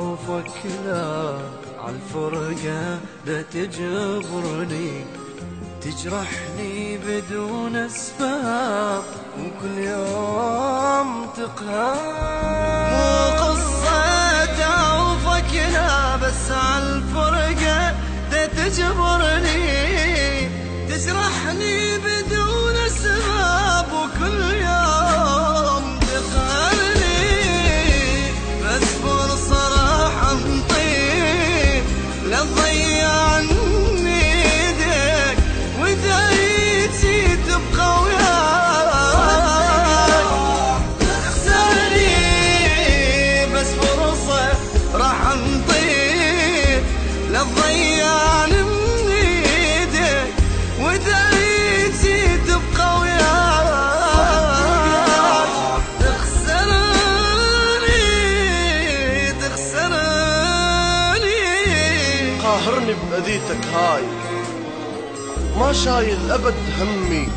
أعوفك لا عالفرقة لا تجبرني، تجرحني بدون أسباب وكل يوم تقهر. مو قصة أعوفك لا بس عالفرقة لا تجبرني، تجرحني بدون أسباب وكل يوم تقهرني. بس فرصة راح انطيك لا تضيع عني ايدك، واذا جيت تبقى وياك تخسرني. بس فرصة راح انطيك لا تضيع عني ايدك، واذا جيت تبقى وياك قاهرني بأذيتك هاي، ما شايل أبد همي،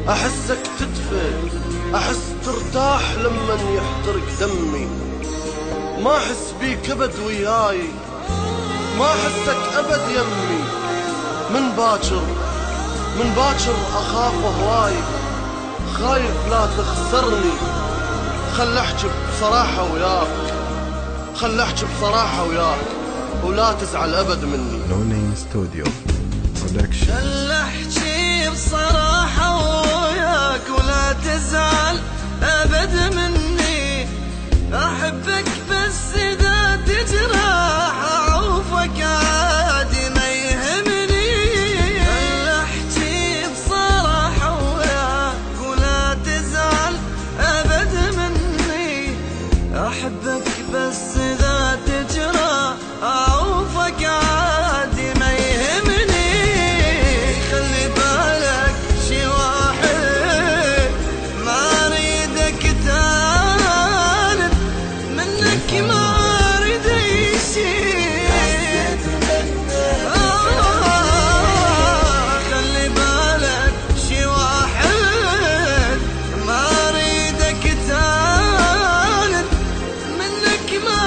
أحسك تدفى أحس ترتاح لمن يحترق دمي. ما أحس بيك أبد وياي، ما أحسك أبد يمي. من باكر أخاف هواي، خايف لا تخسرني. خل أحكي بصراحة وياك، ولا تزعل أبد مني. No Name Studio Production. خل احكي بصراحة وياك ولا تزعل أبد مني. أحبك بس إذا تجرح أعوفك عادي ما يهمني. خل احكي بصراحة وياك ولا تزعل أبد مني. أحبك بس إذا تجرح أعوفك عادي ما يهمني. خلي بالك شي واحد ما أريدك تانب منك، ما أريد أي شي. خلي بالك شي واحد ما أريدك تانب منك، ما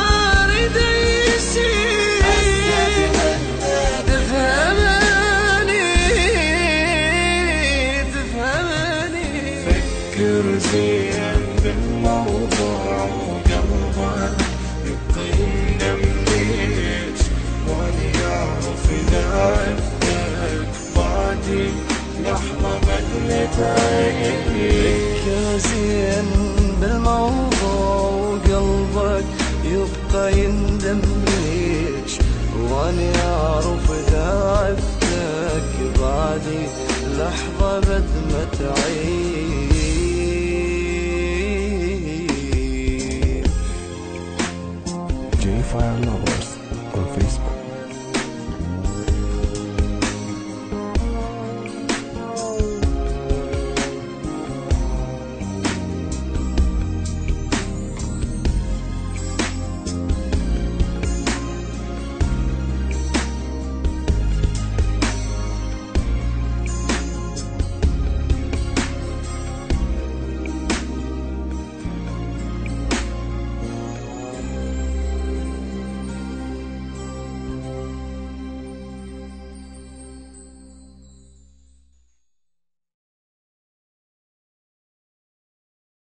أريد أي شي. فكر زين بالموضوع وقلبك يطينم ليش، واني اعرف اذا عفتك بعدي لحظة بدلت عيني. فكر زين بالموضوع وقلبك يبقى يندم ليش، واني اعرف اذا عفتك بعدي لحظة بدمت عيني.